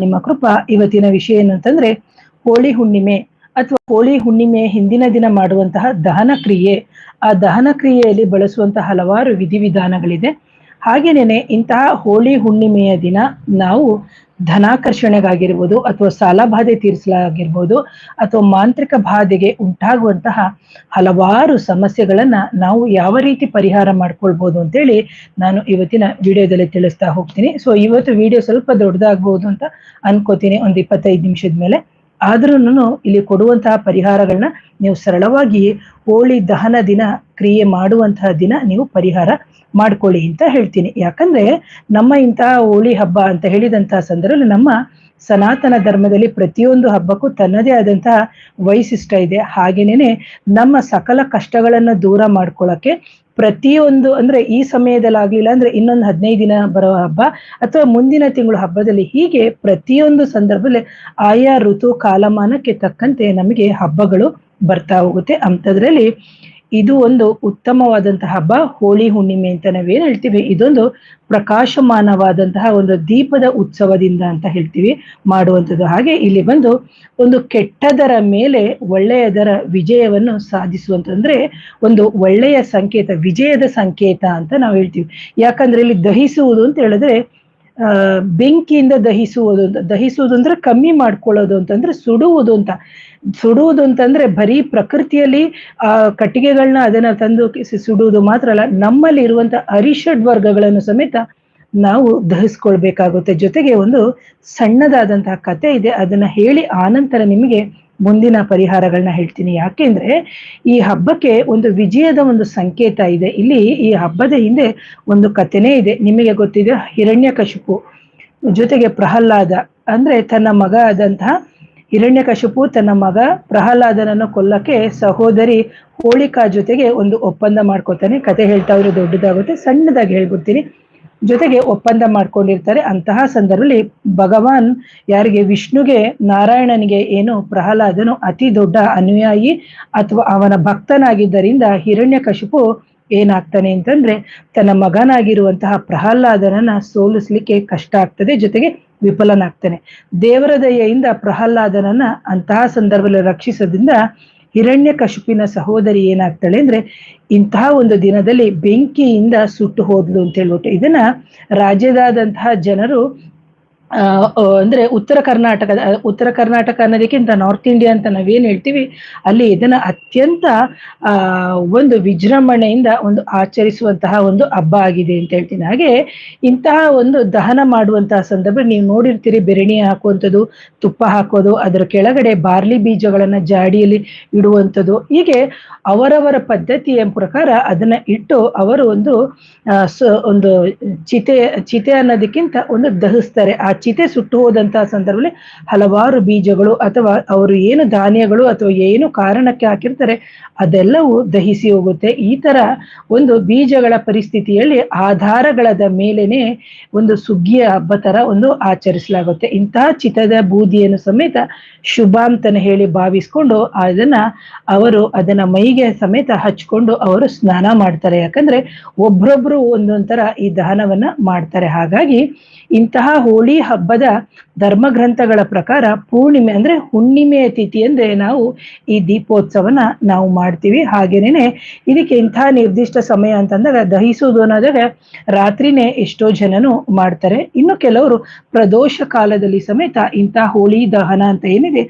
ನಿಮ್ಮ ಕೃಪಾ. ಇವತ್ತಿನ ವಿಷಯ ಏನು ಅಂತಂದ್ರೆ ಹೋಳಿ ಹುಣ್ಣಿಮೆ ಅಥವಾ ಹೋಳಿ ಹುಣ್ಣಿಮೆ ಹಿಂದಿನ ದಿನ ಮಾಡುವಂತಹ ದಹನ ಕ್ರಿಯೆ. ಆ ದಹನ ಕ್ರಿಯೆಯಲ್ಲಿ ಬಳಸುವಂತಹ ಹಲವಾರು ವಿಧಿವಿಧಾನಗಳಿದೆ. ಹಾಗೇನೇನೆ ಇಂತಹ ಹೋಳಿ ಹುಣ್ಣಿಮೆಯ ದಿನ ನಾವು ಧನಾಕರ್ಷಣೆಗಾಗಿರ್ಬೋದು ಅಥವಾ ಸಾಲಬಾಧೆ ತೀರಿಸಲಾಗಿರ್ಬೋದು ಅಥವಾ ಮಾಂತ್ರಿಕ ಬಾಧೆಗೆ ಉಂಟಾಗುವಂತಹ ಹಲವಾರು ಸಮಸ್ಯೆಗಳನ್ನ ನಾವು ಯಾವ ರೀತಿ ಪರಿಹಾರ ಮಾಡ್ಕೊಳ್ಬೋದು ಅಂತೇಳಿ ನಾನು ಇವತ್ತಿನ ವಿಡಿಯೋದಲ್ಲಿ ತಿಳಿಸ್ತಾ ಹೋಗ್ತೀನಿ. ಸೊ ಇವತ್ತು ವಿಡಿಯೋ ಸ್ವಲ್ಪ ದೊಡ್ಡದಾಗ್ಬೋದು ಅಂತ ಅನ್ಕೋತೀನಿ, ಒಂದು 25 ನಿಮಿಷದ ಮೇಲೆ. ಆದ್ರೂ ಇಲ್ಲಿ ಕೊಡುವಂತಹ ಪರಿಹಾರಗಳನ್ನ ನೀವು ಸರಳವಾಗಿ ಹೋಳಿ ದಹನ ದಿನ ಕ್ರಿಯೆ ಮಾಡುವಂತಹ ದಿನ ನೀವು ಪರಿಹಾರ ಮಾಡ್ಕೊಳ್ಳಿ ಅಂತ ಹೇಳ್ತೀನಿ. ಯಾಕಂದ್ರೆ ನಮ್ಮ ಇಂತಹ ಹೋಳಿ ಹಬ್ಬ ಅಂತ ಹೇಳಿದಂತಹ ಸಂದರ್ಭದಲ್ಲಿ ನಮ್ಮ ಸನಾತನ ಧರ್ಮದಲ್ಲಿ ಪ್ರತಿಯೊಂದು ಹಬ್ಬಕ್ಕೂ ತನ್ನದೇ ಆದಂತಹ ವೈಶಿಷ್ಟ್ಯ ಇದೆ. ಹಾಗೇನೇನೆ ನಮ್ಮ ಸಕಲ ಕಷ್ಟಗಳನ್ನ ದೂರ ಮಾಡ್ಕೊಳ್ಳಕ್ಕೆ ಪ್ರತಿಯೊಂದು, ಅಂದ್ರೆ ಈ ಸಮಯದಲ್ಲಿ ಆಗ್ಲಿಲ್ಲ ಅಂದ್ರೆ ಇನ್ನೊಂದು 15 ದಿನ ಬರೋ ಹಬ್ಬ ಅಥವಾ ಮುಂದಿನ ತಿಂಗಳು ಹಬ್ಬದಲ್ಲಿ, ಹೀಗೆ ಪ್ರತಿಯೊಂದು ಸಂದರ್ಭದಲ್ಲಿ ಆಯಾ ಋತು ಕಾಲಮಾನಕ್ಕೆ ತಕ್ಕಂತೆ ನಮಗೆ ಹಬ್ಬಗಳು ಬರ್ತಾ ಹೋಗುತ್ತೆ. ಅಂಥದ್ರಲ್ಲಿ ಇದು ಒಂದು ಉತ್ತಮವಾದಂತಹ ಹಬ್ಬ ಹೋಳಿ ಹುಣ್ಣಿಮೆ ಅಂತ ನಾವೇನ್ ಹೇಳ್ತೀವಿ. ಇದೊಂದು ಪ್ರಕಾಶಮಾನವಾದಂತಹ ಒಂದು ದೀಪದ ಉತ್ಸವದಿಂದ ಅಂತ ಹೇಳ್ತೀವಿ ಮಾಡುವಂಥದ್ದು. ಹಾಗೆ ಇಲ್ಲಿ ಬಂದು ಒಂದು ಕೆಟ್ಟದರ ಮೇಲೆ ಒಳ್ಳೆಯದರ ವಿಜಯವನ್ನು ಸಾಧಿಸುವಂತಂದ್ರೆ ಒಂದು ಒಳ್ಳೆಯ ಸಂಕೇತ, ವಿಜಯದ ಸಂಕೇತ ಅಂತ ನಾವು ಹೇಳ್ತೀವಿ. ಯಾಕಂದ್ರೆ ಇಲ್ಲಿ ದಹಿಸುವುದು ಅಂತ ಹೇಳಿದ್ರೆ ಬೆಂಕಿಯಿಂದ ದಹಿಸುವುದು ಅಂದ್ರೆ ಕಮ್ಮಿ ಮಾಡ್ಕೊಳ್ಳೋದು ಅಂತಂದ್ರೆ ಸುಡುವುದು ಅಂತ. ಸುಡುವುದು ಅಂತಂದ್ರೆ ಬರೀ ಪ್ರಕೃತಿಯಲ್ಲಿ ಕಟ್ಟಿಗೆಗಳನ್ನ ಅದನ್ನ ತಂದು ಸುಡುವುದು ಮಾತ್ರ ಅಲ್ಲ, ನಮ್ಮಲ್ಲಿ ಇರುವಂತ ಅರಿಷಡ್ ವರ್ಗಗಳನ್ನು ಸಮೇತ ನಾವು ದಹಿಸ್ಕೊಳ್ಬೇಕಾಗುತ್ತೆ. ಜೊತೆಗೆ ಒಂದು ಸಣ್ಣದಾದಂತಹ ಕತೆ ಇದೆ, ಅದನ್ನ ಹೇಳಿ ಆನಂತರ ನಿಮಗೆ ಮುಂದಿನ ಪರಿಹಾರಗಳನ್ನ ಹೇಳ್ತೀನಿ. ಯಾಕೆಂದ್ರೆ ಈ ಹಬ್ಬಕ್ಕೆ ಒಂದು ವಿಜಯದ ಒಂದು ಸಂಕೇತ ಇದೆ. ಇಲ್ಲಿ ಈ ಹಬ್ಬದ ಹಿಂದೆ ಒಂದು ಕಥೆನೇ ಇದೆ. ನಿಮಗೆ ಗೊತ್ತಿದೆ, ಹಿರಣ್ಯಕಶಿಪು ಜೊತೆಗೆ ಪ್ರಹ್ಲಾದ, ಅಂದ್ರೆ ತನ್ನ ಮಗ ಆದಂತಹ ಹಿರಣ್ಯಕಶಿಪು ತನ್ನ ಮಗ ಪ್ರಹ್ಲಾದನನ್ನು ಕೊಲ್ಲಕ್ಕೆ ಸಹೋದರಿ ಹೋಳಿಕಾ ಜೊತೆಗೆ ಒಂದು ಒಪ್ಪಂದ ಮಾಡ್ಕೊತಾನೆ. ಕತೆ ಹೇಳ್ತಾ ಇದ್ರೆ ದೊಡ್ಡದಾಗುತ್ತೆ, ಸಣ್ಣದಾಗಿ ಹೇಳ್ಬಿಡ್ತೀನಿ. ಜೊತೆಗೆ ಒಪ್ಪಂದ ಮಾಡ್ಕೊಂಡಿರ್ತಾರೆ. ಅಂತಹ ಸಂದರ್ಭದಲ್ಲಿ ಭಗವಾನ್ ಯಾರಿಗೆ, ವಿಷ್ಣುಗೆ, ನಾರಾಯಣನಿಗೆ ಏನು ಪ್ರಹ್ಲಾದನು ಅತಿ ದೊಡ್ಡ ಅನುಯಾಯಿ ಅಥವಾ ಅವನ ಭಕ್ತನಾಗಿದ್ದರಿಂದ ಹಿರಣ್ಯಕಶಿಪು ಏನಾಗ್ತಾನೆ ಅಂತಂದ್ರೆ ತನ್ನ ಮಗನಾಗಿರುವಂತಹ ಪ್ರಹ್ಲಾದನನ್ನ ಸೋಲಿಸ್ಲಿಕ್ಕೆ ಕಷ್ಟ ಆಗ್ತದೆ, ಜೊತೆಗೆ ವಿಫಲನಾಗ್ತಾನೆ. ದೇವರ ದಯೆಯಿಂದ ಪ್ರಹ್ಲಾದನನ್ನ ಅಂತಹ ಸಂದರ್ಭದಲ್ಲಿ ರಕ್ಷಿಸೋದ್ರಿಂದ ಹಿರಣ್ಯಕಶಿಪಿನ ಸಹೋದರಿ ಏನಾಗ್ತಾಳೆ ಅಂದ್ರೆ ಇಂತಹ ಒಂದು ದಿನದಲ್ಲಿ ಬೆಂಕಿಯಿಂದ ಸುಟ್ಟು ಹೋದ್ಲು ಅಂತ ಹೇಳ್ಬಿಟ್ಟು ಇದನ್ನ ರಾಜ್ಯದಾದಂತಹ ಜನರು ಅಂದ್ರೆ ಉತ್ತರ ಕರ್ನಾಟಕ ಅನ್ನೋದಕ್ಕಿಂತ ನಾರ್ತ್ ಇಂಡಿಯಾ ಅಂತ ನಾವೇನ್ ಹೇಳ್ತೀವಿ, ಅಲ್ಲಿ ಇದನ್ನ ಅತ್ಯಂತ ಒಂದು ವಿಜೃಂಭಣೆಯಿಂದ ಒಂದು ಆಚರಿಸುವಂತಹ ಒಂದು ಹಬ್ಬ ಆಗಿದೆ ಅಂತ ಹೇಳ್ತೀನಿ. ಹಾಗೆ ಇಂತಹ ಒಂದು ದಹನ ಮಾಡುವಂತಹ ಸಂದರ್ಭ ನೀವು ನೋಡಿರ್ತೀರಿ, ಬೆರಣಿ ಹಾಕುವಂಥದ್ದು, ತುಪ್ಪ ಹಾಕೋದು, ಅದರ ಕೆಳಗಡೆ ಬಾರ್ಲಿ ಬೀಜಗಳನ್ನ ಜಾಡಿಯಲ್ಲಿ ಇಡುವಂಥದ್ದು. ಹೀಗೆ ಅವರವರ ಪದ್ಧತಿಯ ಪ್ರಕಾರ ಅದನ್ನ ಇಟ್ಟು ಅವರು ಒಂದು ಚಿತೆ ಅನ್ನೋದಕ್ಕಿಂತ ಒಂದು ದಹಿಸ್ತಾರೆ. ಆ ಚಿತೆ ಸುಟ್ಟು ಹೋದಂತಹ ಸಂದರ್ಭದಲ್ಲಿ ಹಲವಾರು ಬೀಜಗಳು ಅಥವಾ ಅವರು ಏನು ಧಾನ್ಯಗಳು ಅಥವಾ ಏನು ಕಾರಣಕ್ಕೆ ಹಾಕಿರ್ತಾರೆ ಅದೆಲ್ಲವೂ ದಹಿಸಿ ಹೋಗುತ್ತೆ. ಈ ತರ ಒಂದು ಬೀಜಗಳ ಪರಿಸ್ಥಿತಿಯಲ್ಲಿ ಆಧಾರಗಳದ ಮೇಲೇನೆ ಒಂದು ಸುಗ್ಗಿಯ ಹಬ್ಬ ತರ ಒಂದು ಆಚರಿಸಲಾಗುತ್ತೆ. ಇಂತಹ ಚಿತದ ಬೂದಿಯನ್ನು ಸಮೇತ ಶುಭ ಅಂತಾನೆ ಹೇಳಿ ಭಾವಿಸ್ಕೊಂಡು ಅದನ್ನ ಮೈಗೆ ಸಮೇತ ಹಚ್ಕೊಂಡು ಅವರು ಸ್ನಾನ ಮಾಡ್ತಾರೆ. ಯಾಕಂದ್ರೆ ಒಬ್ರೊಬ್ರು ಒಂದೊಂಥರ ಈ ದಹನವನ್ನ ಮಾಡ್ತಾರೆ. ಹಾಗಾಗಿ ಇಂತಹ ಹೋಳಿ ಹಬ್ಬದ ಧರ್ಮಗ್ರಂಥಗಳ ಪ್ರಕಾರ ಪೂರ್ಣಿಮೆ ಅಂದ್ರೆ ಹುಣ್ಣಿಮೆಯ ತಿಥಿ ಅಂದ್ರೆ ನಾವು ಈ ದೀಪೋತ್ಸವನ ನಾವು ಮಾಡ್ತೀವಿ. ಹಾಗೇನೇನೆ ಇದಕ್ಕೆ ಇಂತಹ ನಿರ್ದಿಷ್ಟ ಸಮಯ ಅಂತಂದಾಗ ದಹಿಸುವುದು ಅನ್ನೋದಾಗ ರಾತ್ರಿನೇ ಎಷ್ಟೋ ಜನನು ಮಾಡ್ತಾರೆ. ಇನ್ನು ಕೆಲವರು ಪ್ರದೋಷ ಕಾಲದಲ್ಲಿ ಸಮೇತ ಇಂತಹ ಹೋಳಿ ದಹನ ಅಂತ ಏನಿದೆ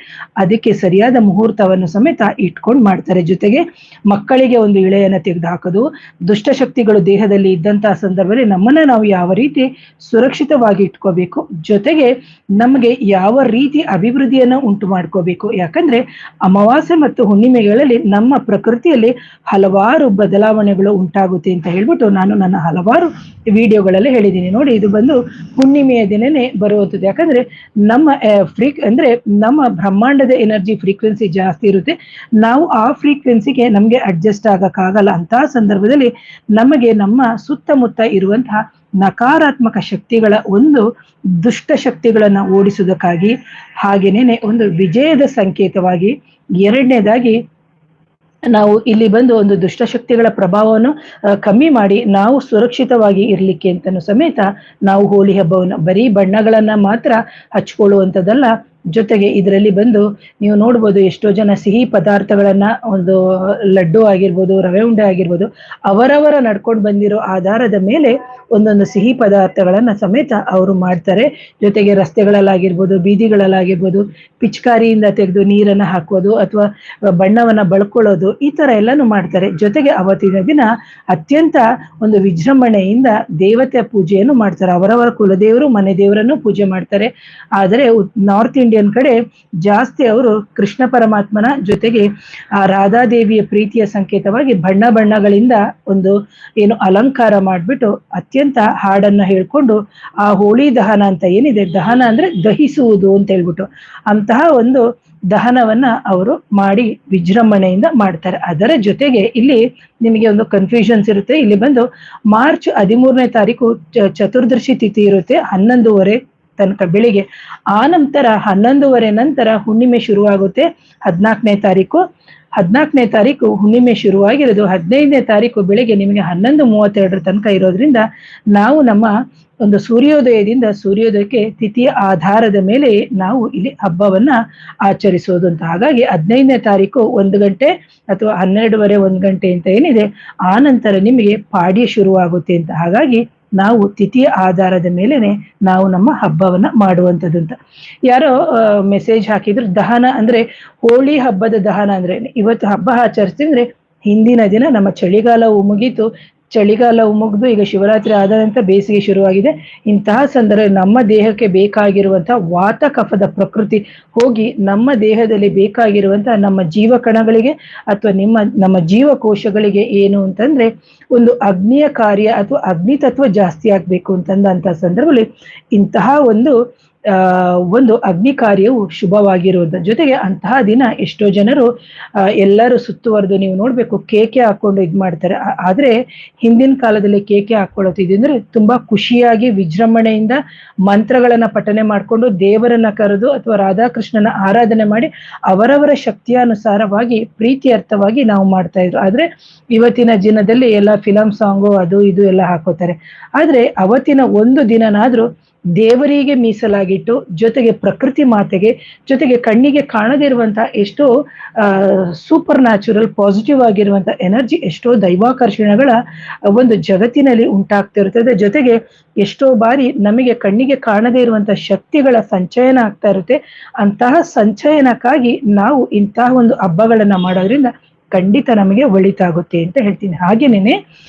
ಅದಕ್ಕೆ ಸರಿಯಾದ ಮುಹೂರ್ತವನ್ನು ಸಮೇತ ಇಟ್ಕೊಂಡು ಮಾಡ್ತಾರೆ. ಜೊತೆಗೆ ಮಕ್ಕಳಿಗೆ ಒಂದು ಇಳೆಯನ್ನ ತೆಗೆದು ಹಾಕೋದು, ದುಷ್ಟಶಕ್ತಿಗಳು ದೇಹದಲ್ಲಿ ಇದ್ದಂತಹ ಸಂದರ್ಭದಲ್ಲಿ ನಮ್ಮನ್ನ ನಾವು ಯಾವ ರೀತಿ ಸುರಕ್ಷಿತವಾಗಿ ಇಟ್ಕೋಬೇಕು, ಜೊತೆಗೆ ನಮಗೆ ಯಾವ ರೀತಿ ಅಭಿವೃದ್ಧಿಯನ್ನ ಉಂಟು ಮಾಡ್ಕೋಬೇಕು. ಯಾಕಂದ್ರೆ ಅಮಾವಾಸ್ಯೆ ಮತ್ತು ಹುಣ್ಣಿಮೆಗಳಲ್ಲಿ ನಮ್ಮ ಪ್ರಕೃತಿಯಲ್ಲಿ ಹಲವಾರು ಬದಲಾವಣೆಗಳು ಉಂಟಾಗುತ್ತೆ ಅಂತ ಹೇಳ್ಬಿಟ್ಟು ನಾನು ನನ್ನ ಹಲವಾರು ವಿಡಿಯೋಗಳಲ್ಲಿ ಹೇಳಿದ್ದೀನಿ. ನೋಡಿ, ಇದು ಬಂದು ಹುಣ್ಣಿಮೆಯ ದಿನನೇ ಬರುವಂಥದ್ದು. ಯಾಕಂದ್ರೆ ನಮ್ಮ ನಮ್ಮ ಬ್ರಹ್ಮಾಂಡದ ಎನರ್ಜಿ ಫ್ರೀಕ್ವೆನ್ಸಿ ಜಾಸ್ತಿ ಇರುತ್ತೆ. ನಾವು ಆ ಫ್ರೀಕ್ವೆನ್ಸಿಗೆ ನಮ್ಗೆ ಅಡ್ಜಸ್ಟ್ ಆಗಕ್ಕಾಗಲ್ಲ. ಅಂತಹ ಸಂದರ್ಭದಲ್ಲಿ ನಮಗೆ ನಮ್ಮ ಸುತ್ತಮುತ್ತ ಇರುವಂತಹ ನಕಾರಾತ್ಮಕ ಶಕ್ತಿಗಳ ಒಂದು ದುಷ್ಟ ಶಕ್ತಿಗಳನ್ನ ಓಡಿಸುವುದಕ್ಕಾಗಿ, ಹಾಗೇನೇನೆ ಒಂದು ವಿಜಯದ ಸಂಕೇತವಾಗಿ, ಎರಡನೇದಾಗಿ ನಾವು ಇಲ್ಲಿ ಬಂದು ಒಂದು ದುಷ್ಟಶಕ್ತಿಗಳ ಪ್ರಭಾವವನ್ನು ಕಮ್ಮಿ ಮಾಡಿ ನಾವು ಸುರಕ್ಷಿತವಾಗಿ ಇರ್ಲಿಕ್ಕೆ ಅಂತನೂ ಸಮೇತ ನಾವು ಹೋಳಿ ಹಬ್ಬವನ್ನ ಬರೀ ಬಣ್ಣಗಳನ್ನ ಮಾತ್ರ ಹಚ್ಕೊಳ್ಳುವಂಥದ್ದಲ್ಲ, ಜೊತೆಗೆ ಇದರಲ್ಲಿ ಬಂದು ನೀವು ನೋಡ್ಬೋದು ಎಷ್ಟೋ ಜನ ಸಿಹಿ ಪದಾರ್ಥಗಳನ್ನ, ಒಂದು ಲಡ್ಡು ಆಗಿರ್ಬೋದು, ರವೆ ಉಂಡೆ ಆಗಿರ್ಬೋದು, ಅವರವರ ನಡ್ಕೊಂಡು ಬಂದಿರೋ ಆಧಾರದ ಮೇಲೆ ಒಂದೊಂದು ಸಿಹಿ ಪದಾರ್ಥಗಳನ್ನ ಸಮೇತ ಅವರು ಮಾಡ್ತಾರೆ. ಜೊತೆಗೆ ರಸ್ತೆಗಳಲ್ಲಾಗಿರ್ಬೋದು, ಬೀದಿಗಳಲ್ಲಾಗಿರ್ಬೋದು, ಪಿಚಕಾರಿಯಿಂದ ತೆಗೆದು ನೀರನ್ನ ಹಾಕೋದು ಅಥವಾ ಬಣ್ಣವನ್ನ ಬಳ್ಕೊಳ್ಳೋದು, ಈ ತರ ಎಲ್ಲಾನು ಮಾಡ್ತಾರೆ. ಜೊತೆಗೆ ಅವತ್ತಿನ ದಿನ ಅತ್ಯಂತ ಒಂದು ವಿಜೃಂಭಣೆಯಿಂದ ದೇವತೆ ಪೂಜೆಯನ್ನು ಮಾಡ್ತಾರೆ. ಅವರವರ ಕುಲದೇವರು ಮನೆ ದೇವರನ್ನು ಪೂಜೆ ಮಾಡ್ತಾರೆ. ಆದರೆ ನಾರ್ತ್ ಇಂಡಿಯನ್ ಕಡೆ ಜಾಸ್ತಿ ಅವರು ಕೃಷ್ಣ ಪರಮಾತ್ಮನ ಜೊತೆಗೆ ಆ ರಾಧಾದೇವಿಯ ಪ್ರೀತಿಯ ಸಂಕೇತವಾಗಿ ಬಣ್ಣ ಬಣ್ಣಗಳಿಂದ ಒಂದು ಏನು ಅಲಂಕಾರ ಮಾಡ್ಬಿಟ್ಟು ಅತ್ಯಂತ ಹಾಡನ್ನ ಹೇಳ್ಕೊಂಡು ಆ ಹೋಳಿ ದಹನ ಅಂತ ಏನಿದೆ, ದಹನ ಅಂದ್ರೆ ದಹಿಸುವುದು ಅಂತ ಹೇಳ್ಬಿಟ್ಟು ಅಂತಹ ಒಂದು ದಹನವನ್ನ ಅವರು ಮಾಡಿ ವಿಜೃಂಭಣೆಯಿಂದ ಮಾಡ್ತಾರೆ. ಅದರ ಜೊತೆಗೆ ಇಲ್ಲಿ ನಿಮಗೆ ಒಂದು ಕನ್ಫ್ಯೂಷನ್ಸ್ ಇರುತ್ತೆ. ಇಲ್ಲಿ ಬಂದು ಮಾರ್ಚ್ 13ನೇ ತಾರೀಕು ಚತುರ್ದಶಿ ತಿಥಿ ಇರುತ್ತೆ, 11:30 ತನಕ ಬೆಳಿಗ್ಗೆ. ಆ ನಂತರ 11:30 ನಂತರ ಹುಣ್ಣಿಮೆ ಶುರುವಾಗುತ್ತೆ. 14ನೇ ತಾರೀಕು ಹುಣ್ಣಿಮೆ ಶುರುವಾಗಿರೋದು. 15ನೇ ತಾರೀಕು ಬೆಳಿಗ್ಗೆ ನಿಮಗೆ 11:32 ತನಕ ಇರೋದ್ರಿಂದ ನಾವು ನಮ್ಮ ಒಂದು ಸೂರ್ಯೋದಯದಿಂದ ಸೂರ್ಯೋದಯಕ್ಕೆ ತಿಥಿಯ ಆಧಾರದ ಮೇಲೆ ನಾವು ಇಲ್ಲಿ ಹಬ್ಬವನ್ನ ಆಚರಿಸೋದು ಅಂತ. ಹಾಗಾಗಿ 15ನೇ ತಾರೀಕು 1 ಗಂಟೆ ಅಥವಾ 12:30 1 ಗಂಟೆ ಅಂತ ಏನಿದೆ, ಆ ನಂತರ ನಿಮಗೆ ಪಾಡ್ಯ ಶುರುವಾಗುತ್ತೆ ಅಂತ. ಹಾಗಾಗಿ ನಾವು ತಿಥಿಯ ಆಧಾರದ ಮೇಲೆನೆ ನಾವು ನಮ್ಮ ಹಬ್ಬವನ್ನ ಮಾಡುವಂಥದ್ದು ಅಂತ. ಯಾರೋ ಮೆಸೇಜ್ ಹಾಕಿದ್ರು, ದಹನ ಅಂದ್ರೆ ಹೋಳಿ ಹಬ್ಬದ ದಹನ ಅಂದ್ರೆ ಇವತ್ತು ಹಬ್ಬ ಆಚರಿಸ್ತೀವಿ ಅಂದ್ರೆ ಹಿಂದಿನ ದಿನ ನಮ್ಮ ಚಳಿಗಾಲವು ಮುಗೀತು, ಚಳಿಗಾಲವು ಮುಗಿದು ಈಗ ಶಿವರಾತ್ರಿ ಆದ ನಂತರ ಬೇಸಿಗೆ ಶುರುವಾಗಿದೆ. ಇಂತಹ ಸಂದರ್ಭ ನಮ್ಮ ದೇಹಕ್ಕೆ ಬೇಕಾಗಿರುವಂತಹ ವಾತ ಕಫದ ಪ್ರಕೃತಿ ಹೋಗಿ ನಮ್ಮ ದೇಹದಲ್ಲಿ ಬೇಕಾಗಿರುವಂತಹ ನಮ್ಮ ಜೀವಕಣಗಳಿಗೆ ಅಥವಾ ನಮ್ಮ ಜೀವಕೋಶಗಳಿಗೆ ಏನು ಅಂತಂದ್ರೆ ಒಂದು ಅಗ್ನಿಯ ಕಾರ್ಯ ಅಥವಾ ಅಗ್ನಿ ತತ್ವ ಜಾಸ್ತಿ ಆಗ್ಬೇಕು ಅಂತಂದಂತಹ ಸಂದರ್ಭದಲ್ಲಿ ಇಂತಹ ಒಂದು ಅಗ್ನಿ ಕಾರ್ಯವು ಶುಭವಾಗಿರುವಂತ. ಜೊತೆಗೆ ಅಂತಹ ದಿನ ಎಷ್ಟೋ ಜನರು ಎಲ್ಲರೂ ಸುತ್ತುವರೆದು ನೀವು ನೋಡ್ಬೇಕು ಕೇಕೆ ಹಾಕೊಂಡು ಇದ್ ಮಾಡ್ತಾರೆ. ಆದ್ರೆ ಹಿಂದಿನ ಕಾಲದಲ್ಲಿ ಕೇಕೆ ಹಾಕೊಳ್ಳೋತಿದ್ರೆ ತುಂಬಾ ಖುಷಿಯಾಗಿ ವಿಜೃಂಭಣೆಯಿಂದ ಮಂತ್ರಗಳನ್ನ ಪಠನೆ ಮಾಡ್ಕೊಂಡು ದೇವರನ್ನ ಕರೆದು ಅಥವಾ ರಾಧಾಕೃಷ್ಣನ ಆರಾಧನೆ ಮಾಡಿ ಅವರವರ ಶಕ್ತಿಯಾನುಸಾರವಾಗಿ ಪ್ರೀತಿಯರ್ಥವಾಗಿ ನಾವು ಮಾಡ್ತಾ ಇದ್ರು. ಆದ್ರೆ ಇವತ್ತಿನ ದಿನದಲ್ಲಿ ಎಲ್ಲ ಫಿಲಂ ಸಾಂಗು ಅದು ಇದು ಎಲ್ಲ ಹಾಕೋತಾರೆ. ಆದ್ರೆ ಅವತ್ತಿನ ಒಂದು ದಿನನಾದ್ರೂ ದೇವರಿಗೆ ಮೀಸಲಾಗಿಟ್ಟು, ಜೊತೆಗೆ ಪ್ರಕೃತಿ ಮಾತೆಗೆ, ಜೊತೆಗೆ ಕಣ್ಣಿಗೆ ಕಾಣದೇ ಇರುವಂತ ಎಷ್ಟೋ ಸೂಪರ್ ನ್ಯಾಚುರಲ್ ಪಾಸಿಟಿವ್ ಆಗಿರುವಂತ ಎನರ್ಜಿ, ಎಷ್ಟೋ ದೈವಾಕರ್ಷಣೆಗಳ ಒಂದು ಜಗತ್ತಿನಲ್ಲಿ ಉಂಟಾಗ್ತಿರುತ್ತದೆ. ಜೊತೆಗೆ ಎಷ್ಟೋ ಬಾರಿ ನಮಗೆ ಕಣ್ಣಿಗೆ ಕಾಣದೇ ಇರುವಂತ ಶಕ್ತಿಗಳ ಸಂಚಯನ ಆಗ್ತಾ ಇರುತ್ತೆ. ಅಂತಹ ಸಂಚಯನಕ್ಕಾಗಿ ನಾವು ಇಂತಹ ಒಂದು ಹಬ್ಬಗಳನ್ನ ಮಾಡೋದ್ರಿಂದ ಖಂಡಿತ ನಮಗೆ ಒಳಿತಾಗುತ್ತೆ ಅಂತ ಹೇಳ್ತೀನಿ. ಹಾಗೇನೇನೆ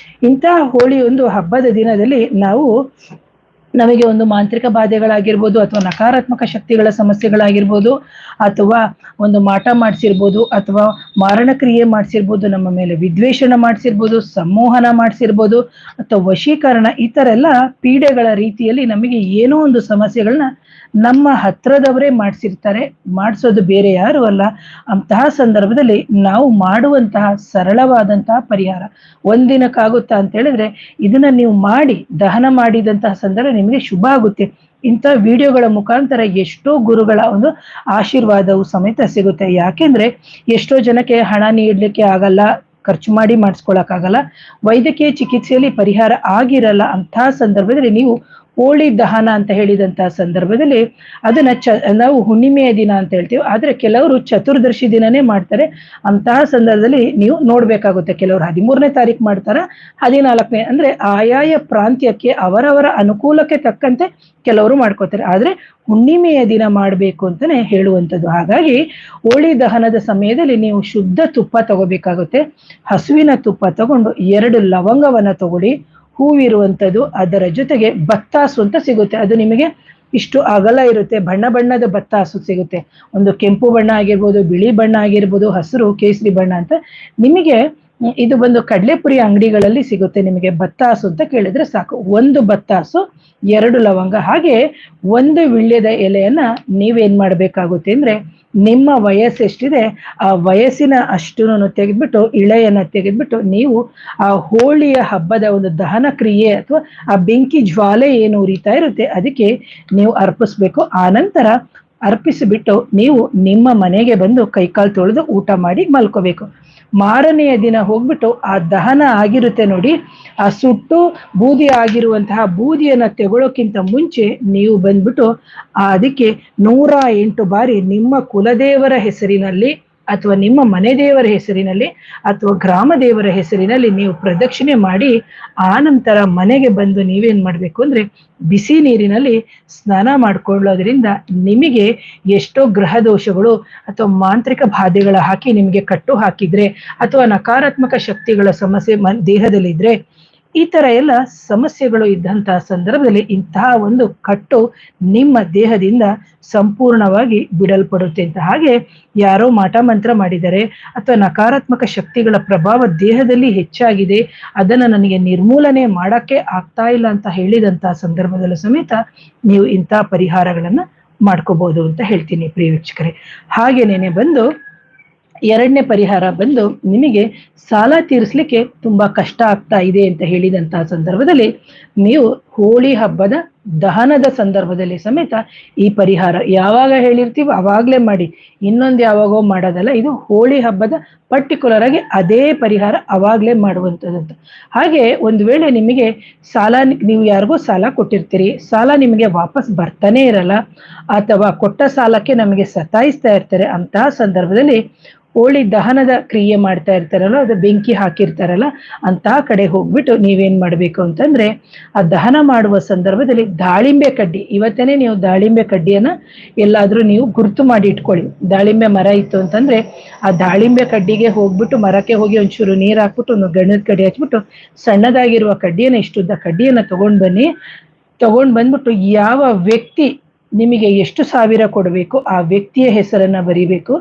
ಇಂತಹ ಹೋಳಿ ಒಂದು ಹಬ್ಬದ ದಿನದಲ್ಲಿ ನಮಗೆ ಒಂದು ಮಾಂತ್ರಿಕ ಬಾಧೆಗಳಾಗಿರ್ಬೋದು ಅಥವಾ ನಕಾರಾತ್ಮಕ ಶಕ್ತಿಗಳ ಸಮಸ್ಯೆಗಳಾಗಿರ್ಬೋದು ಅಥವಾ ಒಂದು ಮಾಟ ಮಾಡಿಸಿರ್ಬೋದು ಅಥವಾ ಮಾರಣಕ್ರಿಯೆ ಮಾಡಿಸಿರ್ಬೋದು, ನಮ್ಮ ಮೇಲೆ ವಿದ್ವೇಷಣ ಮಾಡಿಸಿರ್ಬೋದು, ಸಂಮೋಹನ ಮಾಡಿಸಿರ್ಬೋದು ಅಥವಾ ವಶೀಕರಣ, ಈ ತರ ಎಲ್ಲ ಪೀಡೆಗಳ ರೀತಿಯಲ್ಲಿ ನಮಗೆ ಏನೋ ಒಂದು ಸಮಸ್ಯೆಗಳನ್ನ ನಮ್ಮ ಹತ್ರದವರೇ ಮಾಡಿಸಿರ್ತಾರೆ. ಮಾಡಿಸೋದು ಬೇರೆ ಯಾರು ಅಲ್ಲ. ಅಂತಹ ಸಂದರ್ಭದಲ್ಲಿ ನಾವು ಮಾಡುವಂತಹ ಸರಳವಾದಂತಹ ಪರಿಹಾರ ಒಂದಿನಕ್ಕಾಗುತ್ತಾ ಅಂತ ಹೇಳಿದ್ರೆ ಇದನ್ನ ನೀವು ಮಾಡಿ ದಹನ ಮಾಡಿದಂತಹ ಸಂದರ್ಭ ನಿಮಗೆ ಶುಭ ಆಗುತ್ತೆ. ಇಂಥ ವಿಡಿಯೋಗಳ ಮುಖಾಂತರ ಎಷ್ಟೋ ಗುರುಗಳ ಒಂದು ಆಶೀರ್ವಾದವು ಸಮೇತ ಸಿಗುತ್ತೆ. ಯಾಕೆಂದ್ರೆ ಎಷ್ಟೋ ಜನಕ್ಕೆ ಹಣ ನೀಡ್ಲಿಕ್ಕೆ ಆಗಲ್ಲ, ಖರ್ಚು ಮಾಡಿ ಮಾಡಿಸ್ಕೊಳಕ್ಕಾಗಲ್ಲ, ವೈದ್ಯಕೀಯ ಚಿಕಿತ್ಸೆಯಲ್ಲಿ ಪರಿಹಾರ ಆಗಿರಲ್ಲ. ಅಂತಹ ಸಂದರ್ಭದಲ್ಲಿ ನೀವು ಹೋಳಿ ದಹನ ಅಂತ ಹೇಳಿದಂತಹ ಸಂದರ್ಭದಲ್ಲಿ ಅದನ್ನ ನಾವು ಹುಣ್ಣಿಮೆಯ ದಿನ ಅಂತ ಹೇಳ್ತೀವಿ, ಆದ್ರೆ ಕೆಲವರು ಚತುರ್ದಶಿ ದಿನನೇ ಮಾಡ್ತಾರೆ. ಅಂತಹ ಸಂದರ್ಭದಲ್ಲಿ ನೀವು ನೋಡ್ಬೇಕಾಗುತ್ತೆ, ಕೆಲವರು 13ನೇ ತಾರೀಕು ಮಾಡ್ತಾರ, 14ನೇ ಅಂದ್ರೆ ಆಯಾಯ ಪ್ರಾಂತ್ಯಕ್ಕೆ ಅವರವರ ಅನುಕೂಲಕ್ಕೆ ತಕ್ಕಂತೆ ಕೆಲವರು ಮಾಡ್ಕೋತಾರೆ. ಆದ್ರೆ ಹುಣ್ಣಿಮೆಯ ದಿನ ಮಾಡ್ಬೇಕು ಅಂತಾನೆ ಹೇಳುವಂಥದ್ದು. ಹಾಗಾಗಿ ಹೋಳಿ ದಹನದ ಸಮಯದಲ್ಲಿ ನೀವು ಶುದ್ಧ ತುಪ್ಪ ತಗೋಬೇಕಾಗುತ್ತೆ. ಹಸುವಿನ ತುಪ್ಪ ತಗೊಂಡು 2 ಲವಂಗವನ್ನ ತಗೊಳ್ಳಿ, ಹೂವಿರುವಂಥದ್ದು, ಅದರ ಜೊತೆಗೆ ಬತ್ತಾಸು ಅಂತ ಸಿಗುತ್ತೆ. ಅದು ನಿಮಗೆ ಇಷ್ಟು ಅಗಲ ಇರುತ್ತೆ, ಬಣ್ಣ ಬಣ್ಣದ ಬತ್ತಾಸು ಸಿಗುತ್ತೆ. ಒಂದು ಕೆಂಪು ಬಣ್ಣ ಆಗಿರ್ಬೋದು, ಬಿಳಿ ಬಣ್ಣ ಆಗಿರ್ಬೋದು, ಹಸಿರು ಕೇಸರಿ ಬಣ್ಣ ಅಂತ. ನಿಮಗೆ ಇದು ಬಂದು ಕಡಲೆಪುರಿ ಅಂಗಡಿಗಳಲ್ಲಿ ಸಿಗುತ್ತೆ. ನಿಮಗೆ ಬತ್ತಾಸು ಅಂತ ಕೇಳಿದ್ರೆ ಸಾಕು. 1 ಬತ್ತಾಸು, 2 ಲವಂಗ, ಹಾಗೆ 1 ವಿಳ್ಯದ ಎಲೆಯನ್ನ ನೀವೇನ್ ಮಾಡ್ಬೇಕಾಗುತ್ತೆ ಅಂದ್ರೆ ನಿಮ್ಮ ವಯಸ್ಸು ಎಷ್ಟಿದೆ ಆ ವಯಸ್ಸಿನ ಅಷ್ಟನ್ನು ತೆಗೆದ್ಬಿಟ್ಟು, ಇಳೆಯನ್ನ ತೆಗೆದ್ಬಿಟ್ಟು ನೀವು ಆ ಹೋಳಿಯ ಹಬ್ಬದ ಒಂದು ದಹನ ಕ್ರಿಯೆ ಅಥವಾ ಆ ಬೆಂಕಿ ಜ್ವಾಲೆ ಏನು ಉರಿತಾ ಇರುತ್ತೆ ಅದಕ್ಕೆ ನೀವು ಅರ್ಪಿಸ್ಬೇಕು. ಆನಂತರ ಅರ್ಪಿಸಿಬಿಟ್ಟು ನೀವು ನಿಮ್ಮ ಮನೆಗೆ ಬಂದು ಕೈಕಾಲು ತೊಳೆದು ಊಟ ಮಾಡಿ ಮಲ್ಕೋಬೇಕು. ಮಾರನೆಯ ದಿನ ಹೋಗ್ಬಿಟ್ಟು ಆ ದಹನ ಆಗಿರುತ್ತೆ ನೋಡಿ, ಆ ಸುಟ್ಟು ಬೂದಿ ಆಗಿರುವಂತಹ ಬೂದಿಯನ್ನ ತೆಗೊಳ್ಳೋಕ್ಕಿಂತ ಮುಂಚೆ ನೀವು ಬಂದ್ಬಿಟ್ಟು ಅದಕ್ಕೆ 108 ಬಾರಿ ನಿಮ್ಮ ಕುಲದೇವರ ಹೆಸರಿನಲ್ಲಿ ಅಥವಾ ನಿಮ್ಮ ಮನೆ ದೇವರ ಹೆಸರಿನಲ್ಲಿ ಅಥವಾ ಗ್ರಾಮ ದೇವರ ಹೆಸರಿನಲ್ಲಿ ನೀವು ಪ್ರದಕ್ಷಿಣೆ ಮಾಡಿ ಆ ನಂತರ ಮನೆಗೆ ಬಂದು ನೀವೇನ್ ಮಾಡ್ಬೇಕು ಅಂದ್ರೆ ಬಿಸಿ ನೀರಿನಲ್ಲಿ ಸ್ನಾನ ಮಾಡ್ಕೊಳ್ಳೋದ್ರಿಂದ ನಿಮಗೆ ಎಷ್ಟೋ ಗ್ರಹ ದೋಷಗಳು ಅಥವಾ ಮಾಂತ್ರಿಕ ಬಾಧೆಗಳ ಹಾಕಿ ನಿಮಗೆ ಕಟ್ಟು ಹಾಕಿದ್ರೆ ಅಥವಾ ನಕಾರಾತ್ಮಕ ಶಕ್ತಿಗಳ ಸಮಸ್ಯೆ ದೇಹದಲ್ಲಿದ್ರೆ ಈ ತರ ಎಲ್ಲ ಸಮಸ್ಯೆಗಳು ಇದ್ದಂತಹ ಸಂದರ್ಭದಲ್ಲಿ ಇಂತಹ ಒಂದು ಕಟ್ಟು ನಿಮ್ಮ ದೇಹದಿಂದ ಸಂಪೂರ್ಣವಾಗಿ ಬಿಡಲ್ಪಡುತ್ತೆ ಅಂತ. ಹಾಗೆ ಯಾರೋ ಮಾಟ ಮಂತ್ರ ಮಾಡಿದರೆ ಅಥವಾ ನಕಾರಾತ್ಮಕ ಶಕ್ತಿಗಳ ಪ್ರಭಾವ ದೇಹದಲ್ಲಿ ಹೆಚ್ಚಾಗಿದೆ, ಅದನ್ನ ನನಗೆ ನಿರ್ಮೂಲನೆ ಮಾಡಕ್ಕೆ ಆಗ್ತಾ ಇಲ್ಲ ಅಂತ ಹೇಳಿದಂತಹ ಸಂದರ್ಭದಲ್ಲೂ ಸಮೇತ ನೀವು ಇಂತಹ ಪರಿಹಾರಗಳನ್ನ ಮಾಡ್ಕೋಬಹುದು ಅಂತ ಹೇಳ್ತೀನಿ ಪ್ರಿಯ ವೀಕ್ಷಕರೇ. ಹಾಗೇನೇನೆ ಬಂದು ಎರಡನೇ ಪರಿಹಾರ ಬಂದು ನಿಮಗೆ ಸಾಲ ತೀರಿಸ್ಲಿಕ್ಕೆ ತುಂಬಾ ಕಷ್ಟ ಆಗ್ತಾ ಇದೆ ಅಂತ ಹೇಳಿದಂತಹ ಸಂದರ್ಭದಲ್ಲಿ ನೀವು ಹೋಳಿ ಹಬ್ಬದ ದಹನದ ಸಂದರ್ಭದಲ್ಲಿ ಸಮೇತ ಈ ಪರಿಹಾರ ಯಾವಾಗ ಹೇಳಿರ್ತೀವೋ ಅವಾಗ್ಲೇ ಮಾಡಿ, ಇನ್ನೊಂದು ಯಾವಾಗೋ ಮಾಡೋದಲ್ಲ. ಇದು ಹೋಳಿ ಹಬ್ಬದ ಪರ್ಟಿಕ್ಯುಲರ್ ಆಗಿ ಅದೇ ಪರಿಹಾರ ಅವಾಗ್ಲೇ ಮಾಡುವಂಥದ್ದು. ಹಾಗೆ ಒಂದು ವೇಳೆ ನಿಮಗೆ ಸಾಲ, ನೀವು ಯಾರಿಗೋ ಸಾಲ ಕೊಟ್ಟಿರ್ತೀರಿ, ಸಾಲ ನಿಮಗೆ ವಾಪಸ್ ಬರ್ತಾನೆ ಇರಲ್ಲ ಅಥವಾ ಕೊಟ್ಟ ಸಾಲಕ್ಕೆ ನಮಗೆ ಸತಾಯಿಸ್ತಾ ಇರ್ತಾರೆ, ಅಂತಹ ಸಂದರ್ಭದಲ್ಲಿ ಹೋಳಿ ದಹನದ ಕ್ರಿಯೆ ಮಾಡ್ತಾ ಇರ್ತಾರಲ್ಲ, ಅದು ಬೆಂಕಿ ಹಾಕಿರ್ತಾರಲ್ಲ ಅಂತಹ ಕಡೆ ಹೋಗ್ಬಿಟ್ಟು ನೀವೇನ್ ಮಾಡ್ಬೇಕು ಅಂತಂದ್ರೆ ಆ ದಹನ ಮಾಡುವ ಸಂದರ್ಭದಲ್ಲಿ ದಾಳಿಂಬೆ ಕಡ್ಡಿ, ಇವತ್ತೇನೆ ನೀವು ದಾಳಿಂಬೆ ಕಡ್ಡಿಯನ್ನ ಎಲ್ಲಾದ್ರೂ ನೀವು ಗುರುತು ಮಾಡಿ ಇಟ್ಕೊಳ್ಳಿ. ದಾಳಿಂಬೆ ಮರ ಇತ್ತು ಅಂತಂದ್ರೆ ಆ ದಾಳಿಂಬೆ ಕಡ್ಡಿಗೆ ಹೋಗ್ಬಿಟ್ಟು ಮರಕ್ಕೆ ಹೋಗಿ ಒಂಚೂರು ನೀರ್ ಹಾಕ್ಬಿಟ್ಟು ಒಂದು ಗಣದ ಕಡ್ಡಿ ಹಚ್ಬಿಟ್ಟು ಸಣ್ಣದಾಗಿರುವ ಕಡ್ಡಿಯನ್ನ, ಇಷ್ಟುದ್ದ ಕಡ್ಡಿಯನ್ನ ತಗೊಂಡ್ ಬಂದ್ಬಿಟ್ಟು ಯಾವ ವ್ಯಕ್ತಿ ನಿಮಗೆ ಎಷ್ಟು ಸಾವಿರ ಕೊಡಬೇಕು ಆ ವ್ಯಕ್ತಿಯ ಹೆಸರನ್ನ ಬರಿಬೇಕು.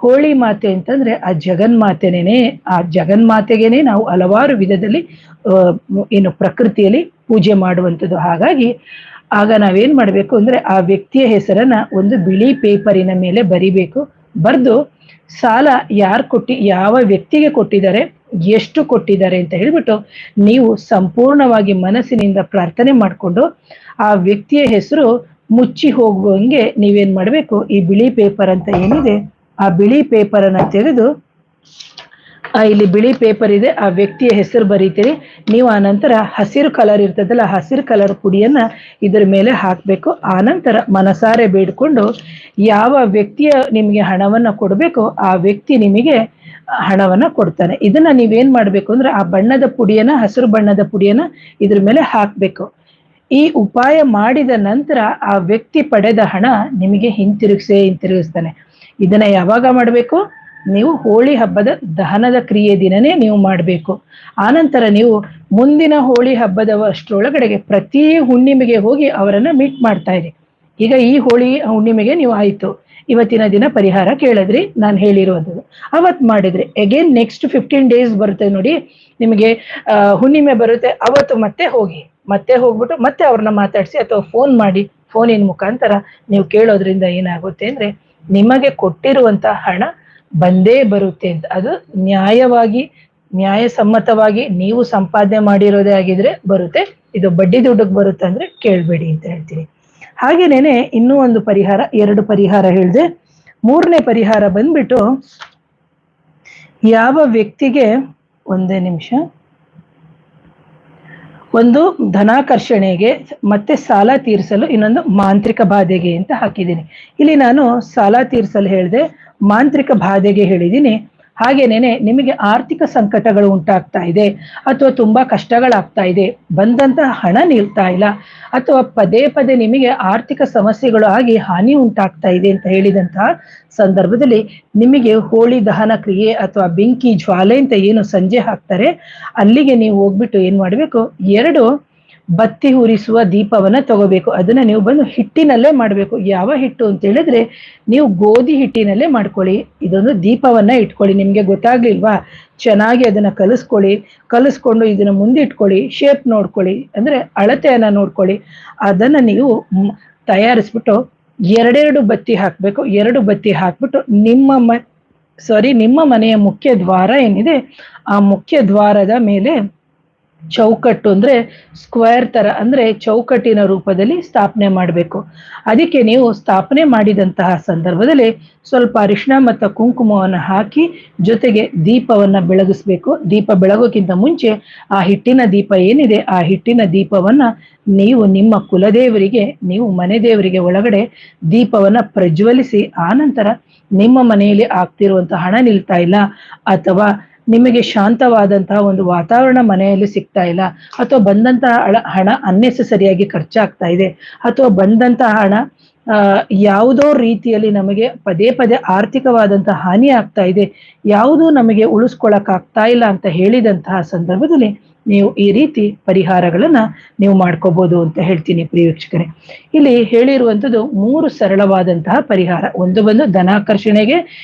ಹೋಳಿ ಮಾತೆ ಅಂತಂದ್ರೆ ಆ ಜಗನ್ಮಾತೆನೇ, ಆ ಜಗನ್ಮಾತೆಗೇನೆ ನಾವು ಹಲವಾರು ವಿಧದಲ್ಲಿ ಏನು ಪ್ರಕೃತಿಯಲ್ಲಿ ಪೂಜೆ ಮಾಡುವಂಥದ್ದು. ಹಾಗಾಗಿ ಆಗ ನಾವೇನ್ ಮಾಡ್ಬೇಕು ಅಂದ್ರೆ ಆ ವ್ಯಕ್ತಿಯ ಹೆಸರನ್ನ ಒಂದು ಬಿಳಿ ಪೇಪರಿನ ಮೇಲೆ ಬರಿಬೇಕು. ಬರ್ದು ಸಾಲ ಯಾವ ವ್ಯಕ್ತಿಗೆ ಕೊಟ್ಟಿದ್ದಾರೆ, ಎಷ್ಟು ಕೊಟ್ಟಿದ್ದಾರೆ ಅಂತ ಹೇಳ್ಬಿಟ್ಟು ನೀವು ಸಂಪೂರ್ಣವಾಗಿ ಮನಸ್ಸಿನಿಂದ ಪ್ರಾರ್ಥನೆ ಮಾಡಿಕೊಂಡು ಆ ವ್ಯಕ್ತಿಯ ಹೆಸರು ಮುಚ್ಚಿ ಹೋಗುವಂಗೆ ನೀವೇನ್ ಮಾಡ್ಬೇಕು, ಈ ಬಿಳಿ ಪೇಪರ್ ಅಂತ ಏನಿದೆ ಆ ಬಿಳಿ ಪೇಪರ್ ಅನ್ನ ತೆಗೆದು ಇಲ್ಲಿ ಬಿಳಿ ಪೇಪರ್ ಇದೆ, ಆ ವ್ಯಕ್ತಿಯ ಹೆಸರು ಬರೀತೀರಿ ನೀವು. ಆ ನಂತರ ಹಸಿರು ಕಲರ್ ಇರ್ತದಲ್ಲ, ಹಸಿರು ಕಲರ್ ಪುಡಿಯನ್ನ ಇದ್ರ ಮೇಲೆ ಹಾಕ್ಬೇಕು. ಆ ನಂತರ ಮನಸಾರೆ ಬೇಡ್ಕೊಂಡು ಯಾವ ವ್ಯಕ್ತಿಯ ನಿಮಗೆ ಹಣವನ್ನ ಕೊಡ್ಬೇಕು ಆ ವ್ಯಕ್ತಿ ನಿಮಗೆ ಹಣವನ್ನ ಕೊಡ್ತಾನೆ. ಇದನ್ನ ನೀವೇನ್ ಮಾಡ್ಬೇಕು ಅಂದ್ರೆ ಆ ಬಣ್ಣದ ಪುಡಿಯನ್ನ, ಹಸಿರು ಬಣ್ಣದ ಪುಡಿಯನ್ನ ಇದ್ರ ಮೇಲೆ ಹಾಕ್ಬೇಕು. ಈ ಉಪಾಯ ಮಾಡಿದ ನಂತರ ಆ ವ್ಯಕ್ತಿ ಪಡೆದ ಹಣ ನಿಮಗೆ ಹಿಂತಿರುಗಿಸ್ತಾನೆ. ಇದನ್ನ ಯಾವಾಗ ಮಾಡ್ಬೇಕು, ನೀವು ಹೋಳಿ ಹಬ್ಬದ ದಹನದ ಕ್ರಿಯೆ ದಿನನೇ ನೀವು ಮಾಡ್ಬೇಕು. ಆನಂತರ ನೀವು ಮುಂದಿನ ಹೋಳಿ ಹಬ್ಬದ ಅಷ್ಟರೊಳಗಡೆಗೆ ಪ್ರತಿ ಹುಣ್ಣಿಮೆಗೆ ಹೋಗಿ ಅವರನ್ನ ಮೀಟ್ ಮಾಡ್ತಾ ಇರಿ. ಈಗ ಈ ಹೋಳಿ ಹುಣ್ಣಿಮೆಗೆ ನೀವು ಆಯ್ತು, ಇವತ್ತಿನ ದಿನ ಪರಿಹಾರ ಕೇಳಿದ್ರಿ, ನಾನು ಹೇಳಿರುವಂಥದ್ದು ಅವತ್ ಮಾಡಿದ್ರಿ. ಅಗೇನ್ ನೆಕ್ಸ್ಟ್ 15 days ಬರುತ್ತೆ ನೋಡಿ, ನಿಮಗೆ ಹುಣ್ಣಿಮೆ ಬರುತ್ತೆ, ಅವತ್ತು ಮತ್ತೆ ಹೋಗ್ಬಿಟ್ಟು ಮತ್ತೆ ಅವ್ರನ್ನ ಮಾತಾಡಿಸಿ ಅಥವಾ ಫೋನ್ ಮಾಡಿ, ಫೋನಿನ ಮುಖಾಂತರ ನೀವು ಕೇಳೋದ್ರಿಂದ ಏನಾಗುತ್ತೆ ಅಂದ್ರೆ ನಿಮಗೆ ಕೊಟ್ಟಿರುವಂತ ಹಣ ಬಂದೇ ಬರುತ್ತೆ ಅಂತ. ಅದು ನ್ಯಾಯಸಮ್ಮತವಾಗಿ ನೀವು ಸಂಪಾದನೆ ಮಾಡಿರೋದೇ ಆಗಿದ್ರೆ ಬರುತ್ತೆ. ಇದು ಬಡ್ಡಿ ದುಡ್ಡಿಗೆ ಬರುತ್ತೆ ಅಂದ್ರೆ ಕೇಳ್ಬೇಡಿ ಅಂತ ಹೇಳ್ತೀನಿ. ಹಾಗೇನೇನೆ ಇನ್ನೂ ಒಂದು ಪರಿಹಾರ, 2 ಪರಿಹಾರ ಹೇಳಿದೆ. 3ನೇ ಪರಿಹಾರ ಬಂದ್ಬಿಟ್ಟು ಯಾವ ವ್ಯಕ್ತಿಗೆ, ಒಂದೇ ನಿಮಿಷ, ಒಂದು ಧನಾಕರ್ಷಣೆಗೆ ಮತ್ತೆ ಸಾಲ ತೀರಿಸಲು, ಇನ್ನೊಂದು ಮಾಂತ್ರಿಕ ಬಾಧೆಗೆ ಅಂತ ಹಾಕಿದ್ದೀನಿ. ಇಲ್ಲಿ ನಾನು ಸಾಲ ತೀರಿಸಲು ಹೇಳಿದೆ, ಮಾಂತ್ರಿಕ ಬಾಧೆಗೆ ಹೇಳಿದ್ದೀನಿ. ಹಾಗೇನೇನೆ ನಿಮಗೆ ಆರ್ಥಿಕ ಸಂಕಟಗಳು ಉಂಟಾಗ್ತಾ ಇದೆ ಅಥವಾ ತುಂಬಾ ಕಷ್ಟಗಳಾಗ್ತಾ ಇದೆ, ಬಂದಂತಹ ಹಣ ನಿಲ್ತಾ ಇಲ್ಲ ಅಥವಾ ಪದೇ ಪದೇ ನಿಮಗೆ ಆರ್ಥಿಕ ಸಮಸ್ಯೆಗಳು ಆಗಿ ಹಾನಿ ಉಂಟಾಗ್ತಾ ಇದೆ ಅಂತ ಹೇಳಿದಂತಹ ಸಂದರ್ಭದಲ್ಲಿ ನಿಮಗೆ ಹೋಳಿ ದಹನ ಕ್ರಿಯೆ ಅಥವಾ ಬೆಂಕಿ ಜ್ವಾಲೆ ಅಂತ ಏನು ಸಂಜೆ ಹಾಕ್ತಾರೆ ಅಲ್ಲಿಗೆ ನೀವು ಹೋಗ್ಬಿಟ್ಟು ಏನ್ ಮಾಡ್ಬೇಕು, 2 ಬತ್ತಿ ಉರಿಸುವ ದೀಪವನ್ನ ತಗೋಬೇಕು. ಅದನ್ನ ನೀವು ಬಂದು ಹಿಟ್ಟಿನಲ್ಲೇ ಮಾಡ್ಬೇಕು. ಯಾವ ಹಿಟ್ಟು ಅಂತ ಹೇಳಿದ್ರೆ ನೀವು ಗೋಧಿ ಹಿಟ್ಟಿನಲ್ಲೇ ಮಾಡ್ಕೊಳ್ಳಿ. ಇದೊಂದು ದೀಪವನ್ನ ಇಟ್ಕೊಳ್ಳಿ. ನಿಮ್ಗೆ ಗೊತ್ತಾಗ್ಲಿಲ್ವಾ, ಚೆನ್ನಾಗಿ ಅದನ್ನ ಕಲಿಸ್ಕೊಂಡು ಇದನ್ನ ಮುಂದಿಟ್ಕೊಳ್ಳಿ, ಶೇಪ್ ನೋಡ್ಕೊಳ್ಳಿ, ಅಂದ್ರೆ ಅಳತೆಯನ್ನ ನೋಡ್ಕೊಳ್ಳಿ. ಅದನ್ನ ನೀವು ತಯಾರಿಸ್ಬಿಟ್ಟು 2 ಬತ್ತಿ ಹಾಕ್ಬೇಕು. 2 ಬತ್ತಿ ಹಾಕ್ಬಿಟ್ಟು ನಿಮ್ಮ ಮನೆಯ ಮುಖ್ಯ ದ್ವಾರ ಏನಿದೆ ಆ ಮುಖ್ಯ ದ್ವಾರದ ಮೇಲೆ ಚೌಕಟ್ಟು ಅಂದ್ರೆ ಸ್ಕ್ವೇರ್ ತರ, ಅಂದ್ರೆ ಚೌಕಟ್ಟಿನ ರೂಪದಲ್ಲಿ ಸ್ಥಾಪನೆ ಮಾಡಬೇಕು. ಅದಕ್ಕೆ ನೀವು ಸ್ಥಾಪನೆ ಮಾಡಿದಂತಹ ಸಂದರ್ಭದಲ್ಲಿ ಸ್ವಲ್ಪ ಅರಿಶಿಣ ಮತ್ತು ಕುಂಕುಮವನ್ನು ಹಾಕಿ ಜೊತೆಗೆ ದೀಪವನ್ನ ಬೆಳಗಿಸ್ಬೇಕು. ದೀಪ ಬೆಳಗೋಕ್ಕಿಂತ ಮುಂಚೆ ಆ ಹಿಟ್ಟಿನ ದೀಪ ಏನಿದೆ, ಆ ಹಿಟ್ಟಿನ ದೀಪವನ್ನ ನೀವು ನಿಮ್ಮ ಕುಲದೇವರಿಗೆ, ನೀವು ಮನೆ ದೇವರಿಗೆ ಒಳಗಡೆ ದೀಪವನ್ನ ಪ್ರಜ್ವಲಿಸಿ, ಆನಂತರ ನಿಮ್ಮ ಮನೆಯಲ್ಲಿ ಆಗ್ತಿರುವಂತಹ ಹಣ ನಿಲ್ತಾ ಇಲ್ಲ, ಅಥವಾ ನಿಮಗೆ ಶಾಂತವಾದಂತಹ ಒಂದು ವಾತಾವರಣ ಮನೆಯಲ್ಲಿ ಸಿಗ್ತಾ ಇಲ್ಲ, ಅಥವಾ ಬಂದಂತಹ ಹಣ ಅನ್ನೆಸೆಸರಿಯಾಗಿ ಖರ್ಚಾಗ್ತಾ ಇದೆ, ಅಥವಾ ಬಂದಂತಹ ಹಣ ಯಾವುದೋ ರೀತಿಯಲ್ಲಿ ನಮಗೆ ಪದೇ ಪದೇ ಆರ್ಥಿಕವಾದಂತಹ ಹಾನಿ ಆಗ್ತಾ ಇದೆ, ಯಾವುದೂ ನಮಗೆ ಉಳಿಸ್ಕೊಳಕ್ ಆಗ್ತಾ ಇಲ್ಲ ಅಂತ ಹೇಳಿದಂತಹ ಸಂದರ್ಭದಲ್ಲಿ ನೀವು ಈ ರೀತಿ ಪರಿಹಾರಗಳನ್ನ ನೀವು ಮಾಡ್ಕೋಬಹುದು ಅಂತ ಹೇಳ್ತೀನಿ ಪ್ರಿಯ ವೀಕ್ಷಕರೇ. ಇಲ್ಲಿ ಹೇಳಿರುವಂಥದ್ದು 3 ಸರಳವಾದಂತಹ ಪರಿಹಾರ. ಒಂದು ಬಂದು ಧನಾಕರ್ಷಣೆಗೆ,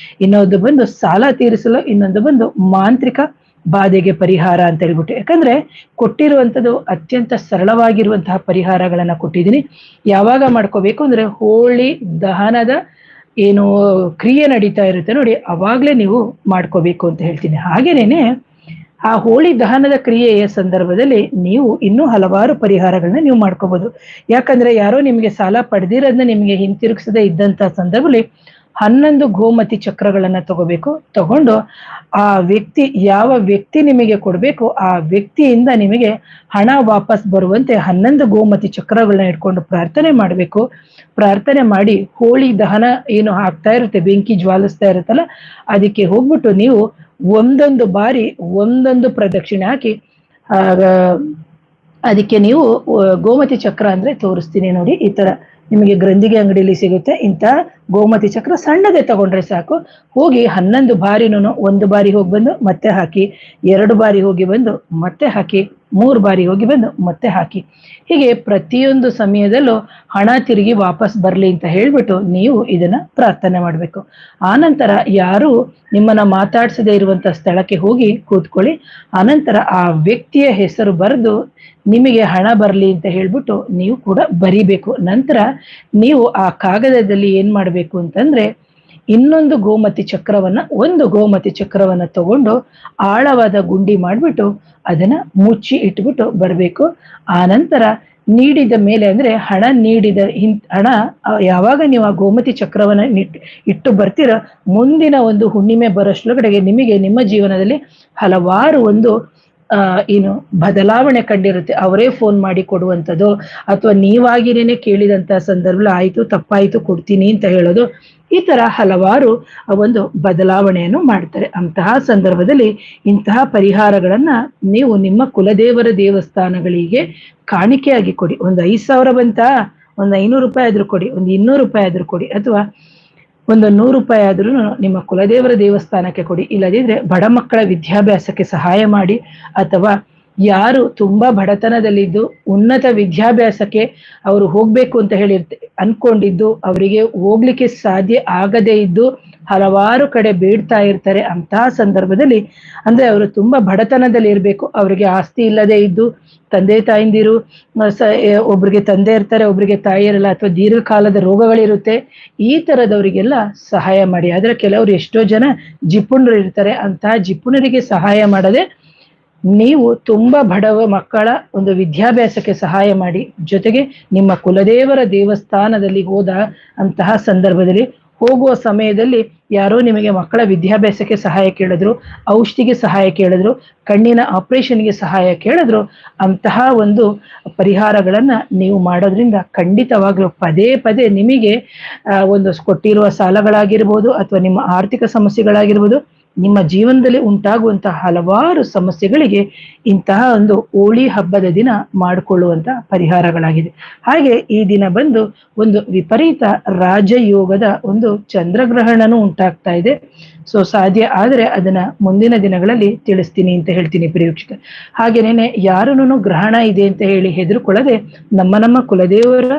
ಇನ್ನೊಂದು ಬಂದು ಸಾಲ ತೀರಿಸಲು, ಇನ್ನೊಂದು ಬಂದು ಮಾಂತ್ರಿಕ ಬಾಧೆಗೆ ಪರಿಹಾರ ಅಂತ ಹೇಳ್ಬಿಟ್ಟು. ಯಾಕಂದ್ರೆ ಕೊಟ್ಟಿರುವಂಥದ್ದು ಅತ್ಯಂತ ಸರಳವಾಗಿರುವಂತಹ ಪರಿಹಾರಗಳನ್ನ ಕೊಟ್ಟಿದ್ದೀನಿ. ಯಾವಾಗ ಮಾಡ್ಕೋಬೇಕು ಅಂದ್ರೆ ಹೋಳಿ ದಹನದ ಏನು ಕ್ರಿಯೆ ನಡೀತಾ ಇರುತ್ತೆ ನೋಡಿ, ಅವಾಗ್ಲೇ ನೀವು ಮಾಡ್ಕೋಬೇಕು ಅಂತ ಹೇಳ್ತೀನಿ. ಹಾಗೇನೇನೆ ಆ ಹೋಳಿ ದಹನದ ಕ್ರಿಯೆಯ ಸಂದರ್ಭದಲ್ಲಿ ನೀವು ಇನ್ನೂ ಹಲವಾರು ಪರಿಹಾರಗಳನ್ನ ನೀವು ಮಾಡ್ಕೋಬಹುದು. ಯಾಕಂದ್ರೆ ಯಾರೋ ನಿಮಗೆ ಸಾಲ ಪಡೆದಿರೋದನ್ನ ನಿಮಗೆ ಹಿಂತಿರುಗಿಸದೇ ಇದ್ದಂತ ಸಂದರ್ಭದಲ್ಲಿ 11 ಗೋಮತಿ ಚಕ್ರಗಳನ್ನ ತಗೊಂಡು ಆ ವ್ಯಕ್ತಿ, ಯಾವ ವ್ಯಕ್ತಿ ನಿಮಗೆ ಕೊಡ್ಬೇಕು ಆ ವ್ಯಕ್ತಿಯಿಂದ ನಿಮಗೆ ಹಣ ವಾಪಸ್ ಬರುವಂತೆ 11 ಗೋಮತಿ ಚಕ್ರಗಳನ್ನ ಇಟ್ಕೊಂಡು ಪ್ರಾರ್ಥನೆ ಮಾಡಬೇಕು. ಪ್ರಾರ್ಥನೆ ಮಾಡಿ ಹೋಳಿ ದಹನ ಏನು ಆಗ್ತಾ ಇರುತ್ತೆ, ಬೆಂಕಿ ಜ್ವಾಲಿಸ್ತಾ ಇರುತ್ತಲ್ಲ, ಅದಕ್ಕೆ ಹೋಗ್ಬಿಟ್ಟು ನೀವು ಒಂದೊಂದು ಬಾರಿ ಒಂದೊಂದು ಪ್ರದಕ್ಷಿಣೆ ಹಾಕಿ ಅದಕ್ಕೆ ನೀವು ಗೋಮತಿ ಚಕ್ರ ಅಂದ್ರೆ ತೋರಿಸ್ತೀನಿ ನೋಡಿ, ಈ ತರ ನಿಮಗೆ ಗ್ರಂಥಿಗೆ ಅಂಗಡಿಯಲ್ಲಿ ಸಿಗುತ್ತೆ. ಇಂಥ ಗೋಮತಿ ಚಕ್ರ ಸಣ್ಣದೇ ತಗೊಂಡ್ರೆ ಸಾಕು. ಹೋಗಿ 11 ಬಾರಿನೂ, 1 ಬಾರಿ ಹೋಗಿ ಬಂದು ಮತ್ತೆ ಹಾಕಿ, 2 ಬಾರಿ ಹೋಗಿ ಬಂದು ಮತ್ತೆ ಹಾಕಿ, 3 ಬಾರಿ ಹೋಗಿ ಬಂದು ಮತ್ತೆ ಹಾಕಿ. ಹೀಗೆ ಪ್ರತಿಯೊಂದು ಸಮಯದಲ್ಲೂ ಹಣ ತಿರುಗಿ ವಾಪಸ್ ಬರ್ಲಿ ಅಂತ ಹೇಳ್ಬಿಟ್ಟು ನೀವು ಇದನ್ನ ಪ್ರಾರ್ಥನೆ ಮಾಡ್ಬೇಕು. ಆನಂತರ ಯಾರು ನಿಮ್ಮನ್ನ ಮಾತಾಡ್ಸದೇ ಇರುವಂತ ಸ್ಥಳಕ್ಕೆ ಹೋಗಿ ಕೂತ್ಕೊಳ್ಳಿ. ಆನಂತರ ಆ ವ್ಯಕ್ತಿಯ ಹೆಸರು ಬರೆದು ನಿಮಗೆ ಹಣ ಬರ್ಲಿ ಅಂತ ಹೇಳ್ಬಿಟ್ಟು ನೀವು ಕೂಡ ಬರಿಬೇಕು. ನಂತರ ನೀವು ಆ ಕಾಗದದಲ್ಲಿ ಏನ್ ಮಾಡ್ಬೇಕು ಅಂತಂದ್ರೆ, ಇನ್ನೊಂದು ಗೋಮತಿ ಚಕ್ರವನ್ನ, ಒಂದು ಗೋಮತಿ ಚಕ್ರವನ್ನ ತಗೊಂಡು ಆಳವಾದ ಗುಂಡಿ ಮಾಡ್ಬಿಟ್ಟು ಅದನ್ನ ಮುಚ್ಚಿ ಇಟ್ಬಿಟ್ಟು ಬರ್ಬೇಕು. ಆ ನಂತರ ನೀಡಿದ ಮೇಲೆ, ಅಂದ್ರೆ ಹಣ ನೀಡಿದ ಹಣ ಯಾವಾಗ ನೀವು ಆ ಗೋಮತಿ ಚಕ್ರವನ್ನ ಇಟ್ಟು ಬರ್ತೀರ, ಮುಂದಿನ ಒಂದು ಹುಣ್ಣಿಮೆ ಬರೋಷ್ಟ್ರೊಳಗಡೆಗೆ ನಿಮಗೆ ನಿಮ್ಮ ಜೀವನದಲ್ಲಿ ಹಲವಾರು ಒಂದು ಏನು ಬದಲಾವಣೆ ಕಂಡಿರುತ್ತೆ. ಅವರೇ ಫೋನ್ ಮಾಡಿ ಕೊಡುವಂಥದ್ದು, ಅಥವಾ ನೀವಾಗಿನೇನೆ ಕೇಳಿದಂತ ಸಂದರ್ಭದಲ್ಲಿ ಆಯ್ತು ತಪ್ಪಾಯ್ತು ಕೊಡ್ತೀನಿ ಅಂತ ಹೇಳೋದು, ಈ ತರ ಹಲವಾರು ಒಂದು ಬದಲಾವಣೆಯನ್ನು ಮಾಡ್ತಾರೆ. ಅಂತಹ ಸಂದರ್ಭದಲ್ಲಿ ಇಂತಹ ಪರಿಹಾರಗಳನ್ನ ನೀವು ನಿಮ್ಮ ಕುಲದೇವರ ದೇವಸ್ಥಾನಗಳಿಗೆ ಕಾಣಿಕೆಯಾಗಿ ಕೊಡಿ. ಒಂದು 5,000 ಬಂತ, ಒಂದು 500 ರೂಪಾಯಿ ಆದ್ರೂ ಕೊಡಿ, ಒಂದು 200 ರೂಪಾಯಿ ಆದ್ರೂ ಕೊಡಿ, ಅಥವಾ ಒಂದು 100 ರೂಪಾಯಿ ಆದ್ರೂ ನಿಮ್ಮ ಕುಲದೇವರ ದೇವಸ್ಥಾನಕ್ಕೆ ಕೊಡಿ. ಇಲ್ಲದಿದ್ರೆ ಬಡ ಮಕ್ಕಳ ವಿದ್ಯಾಭ್ಯಾಸಕ್ಕೆ ಸಹಾಯ ಮಾಡಿ, ಅಥವಾ ಯಾರು ತುಂಬಾ ಬಡತನದಲ್ಲಿದ್ದು ಉನ್ನತ ವಿದ್ಯಾಭ್ಯಾಸಕ್ಕೆ ಅವರು ಹೋಗ್ಬೇಕು ಅಂತ ಅನ್ಕೊಂಡಿದ್ದು ಅವರಿಗೆ ಹೋಗ್ಲಿಕ್ಕೆ ಸಾಧ್ಯ ಆಗದೇ ಇದ್ದು ಹಲವಾರು ಕಡೆ ಬೇಡ್ತಾ ಇರ್ತಾರೆ. ಅಂತಹ ಸಂದರ್ಭದಲ್ಲಿ, ಅಂದ್ರೆ ಅವರು ತುಂಬಾ ಬಡತನದಲ್ಲಿ ಇರ್ಬೇಕು, ಅವರಿಗೆ ಆಸ್ತಿ ಇಲ್ಲದೆ ಇದ್ದು, ತಂದೆ ತಾಯಿಂದಿರು ಒಬ್ರಿಗೆ ತಂದೆ ಇರ್ತಾರೆ, ಒಬ್ರಿಗೆ ತಾಯಿ ಇರಲ್ಲ, ಅಥವಾ ದೀರ್ಘಕಾಲದ ರೋಗಗಳಿರುತ್ತೆ, ಈ ತರದವರಿಗೆಲ್ಲ ಸಹಾಯ ಮಾಡಿ. ಆದ್ರೆ ಕೆಲವರು ಎಷ್ಟೋ ಜನ ಜಿಪುಣರು ಇರ್ತಾರೆ, ಅಂತಹ ಜಿಪುಣರಿಗೆ ಸಹಾಯ ಮಾಡದೆ ನೀವು ತುಂಬಾ ಬಡವ ಮಕ್ಕಳ ಒಂದು ವಿದ್ಯಾಭ್ಯಾಸಕ್ಕೆ ಸಹಾಯ ಮಾಡಿ. ಜೊತೆಗೆ ನಿಮ್ಮ ಕುಲದೇವರ ದೇವಸ್ಥಾನದಲ್ಲಿ ಹೋದ ಅಂತಹ ಸಂದರ್ಭದಲ್ಲಿ, ಹೋಗುವ ಸಮಯದಲ್ಲಿ ಯಾರೋ ನಿಮಗೆ ಮಕ್ಕಳ ವಿದ್ಯಾಭ್ಯಾಸಕ್ಕೆ ಸಹಾಯ ಕೇಳಿದ್ರು, ಔಷಧಿಗೆ ಸಹಾಯ ಕೇಳಿದ್ರು, ಕಣ್ಣಿನ ಆಪರೇಷನ್ಗೆ ಸಹಾಯ ಕೇಳಿದ್ರು, ಅಂತಹ ಒಂದು ಪರಿಹಾರಗಳನ್ನ ನೀವು ಮಾಡೋದ್ರಿಂದ ಖಂಡಿತವಾಗ್ಲೂ ಪದೇ ಪದೇ ನಿಮಗೆ ಒಂದು ಕೊಟ್ಟಿರುವ ಸಾಲಗಳಾಗಿರ್ಬೋದು, ಅಥವಾ ನಿಮ್ಮ ಆರ್ಥಿಕ ಸಮಸ್ಯೆಗಳಾಗಿರ್ಬೋದು, ನಿಮ್ಮ ಜೀವನದಲ್ಲಿ ಉಂಟಾಗುವಂತಹ ಹಲವಾರು ಸಮಸ್ಯೆಗಳಿಗೆ ಇಂತಹ ಒಂದು ಹೋಳಿ ಹಬ್ಬದ ದಿನ ಮಾಡಿಕೊಳ್ಳುವಂತ ಪರಿಹಾರಗಳಾಗಿದೆ. ಹಾಗೆ ಈ ದಿನ ಬಂದು ಒಂದು ವಿಪರೀತ ರಾಜಯೋಗದ ಒಂದು ಚಂದ್ರಗ್ರಹಣನೂ ಉಂಟಾಗ್ತಾ ಇದೆ. ಸೊ ಸಾಧ್ಯ ಆದ್ರೆ ಅದನ್ನ ಮುಂದಿನ ದಿನಗಳಲ್ಲಿ ತಿಳಿಸ್ತೀನಿ ಅಂತ ಹೇಳ್ತೀನಿ ಪ್ರಿಯ. ಹಾಗೇನೇನೆ ಯಾರನ್ನು ಗ್ರಹಣ ಇದೆ ಅಂತ ಹೇಳಿ ಹೆದರ್ಕೊಳ್ಳದೆ, ನಮ್ಮ ಕುಲದೇವರ,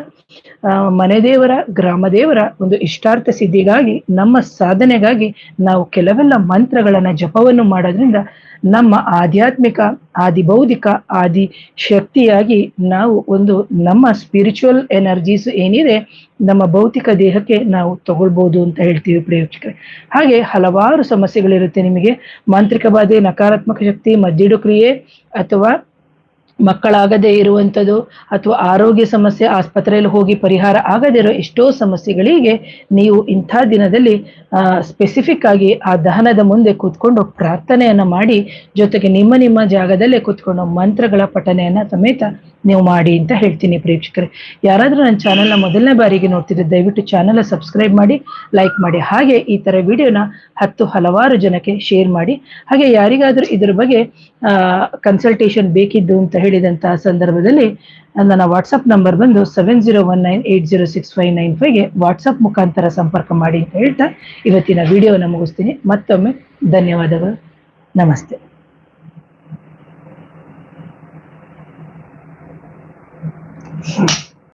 ಮನೆ ದೇವರ, ಗ್ರಾಮ ದೇವರ ಒಂದು ಇಷ್ಟಾರ್ಥ ಸಿದ್ಧಿಗಾಗಿ, ನಮ್ಮ ಸಾಧನೆಗಾಗಿ ನಾವು ಕೆಲವೆಲ್ಲ ಮಂತ್ರಗಳನ್ನ ಜಪವನ್ನು ಮಾಡೋದ್ರಿಂದ ನಮ್ಮ ಆಧ್ಯಾತ್ಮಿಕ, ಆದಿ ಬೌದ್ಧಿಕ, ಆದಿ ಶಕ್ತಿಯಾಗಿ ನಾವು ಒಂದು ನಮ್ಮ ಸ್ಪಿರಿಚುವಲ್ ಎನರ್ಜೀಸ್ ಏನಿದೆ ನಮ್ಮ ಭೌತಿಕ ದೇಹಕ್ಕೆ ನಾವು ತಗೊಳ್ಬಹುದು ಅಂತ ಹೇಳ್ತೀವಿ ಪ್ರೇಕ್ಷಕರೇ. ಹಾಗೆ ಹಲವಾರು ಸಮಸ್ಯೆಗಳಿರುತ್ತೆ ನಿಮಗೆ, ಮಾಂತ್ರಿಕ ಬಾಧೆ, ನಕಾರಾತ್ಮಕ ಶಕ್ತಿ, ಮದ್ದಿಡು ಕ್ರಿಯೆ, ಅಥವಾ ಮಕ್ಕಳಾಗದೇ ಇರುವಂಥದ್ದು ಅಥವಾ ಆರೋಗ್ಯ ಸಮಸ್ಯೆ ಆಸ್ಪತ್ರೆಯಲ್ಲಿ ಹೋಗಿ ಪರಿಹಾರ ಆಗದಿರೋ ಎಷ್ಟೋ ಸಮಸ್ಯೆಗಳಿಗೆ ನೀವು ಇಂಥ ದಿನದಲ್ಲಿ ಸ್ಪೆಸಿಫಿಕ್ ಆಗಿ ಆ ದಹನದ ಮುಂದೆ ಕೂತ್ಕೊಂಡು ಪ್ರಾರ್ಥನೆಯನ್ನ ಮಾಡಿ, ಜೊತೆಗೆ ನಿಮ್ಮ ನಿಮ್ಮ ಜಾಗದಲ್ಲೇ ಕೂತ್ಕೊಂಡು ಮಂತ್ರಗಳ ಪಠನೆಯನ್ನ ಸಮೇತ ನೀವು ಮಾಡಿ ಅಂತ ಹೇಳ್ತೀನಿ ಪ್ರೇಕ್ಷಕರೇ. ಯಾರಾದ್ರೂ ನನ್ನ ಚಾನೆಲ್ನ ಮೊದಲನೇ ಬಾರಿಗೆ ನೋಡ್ತಿದ್ರೆ ದಯವಿಟ್ಟು ಚಾನೆಲ್ ಸಬ್ಸ್ಕ್ರೈಬ್ ಮಾಡಿ, ಲೈಕ್ ಮಾಡಿ, ಹಾಗೆ ಈ ತರ ವಿಡಿಯೋನ ಹಲವಾರು ಜನಕ್ಕೆ ಶೇರ್ ಮಾಡಿ. ಹಾಗೆ ಯಾರಿಗಾದ್ರೂ ಇದ್ರ ಬಗ್ಗೆ ಕನ್ಸಲ್ಟೇಷನ್ ಬೇಕಿದ್ದು ಅಂತ ಹೇಳಿದಂತಹ ಸಂದರ್ಭದಲ್ಲಿ ನನ್ನ ವಾಟ್ಸಪ್ ನಂಬರ್ ಬಂದು 7019806595ಗೆ ವಾಟ್ಸಪ್ ಮುಖಾಂತರ ಸಂಪರ್ಕ ಮಾಡಿ ಅಂತ ಹೇಳ್ತಾ ಇವತ್ತಿನ ವಿಡಿಯೋನ ಮುಗಿಸ್ತೀನಿ. ಮತ್ತೊಮ್ಮೆ ಧನ್ಯವಾದಗಳು. ನಮಸ್ತೆ.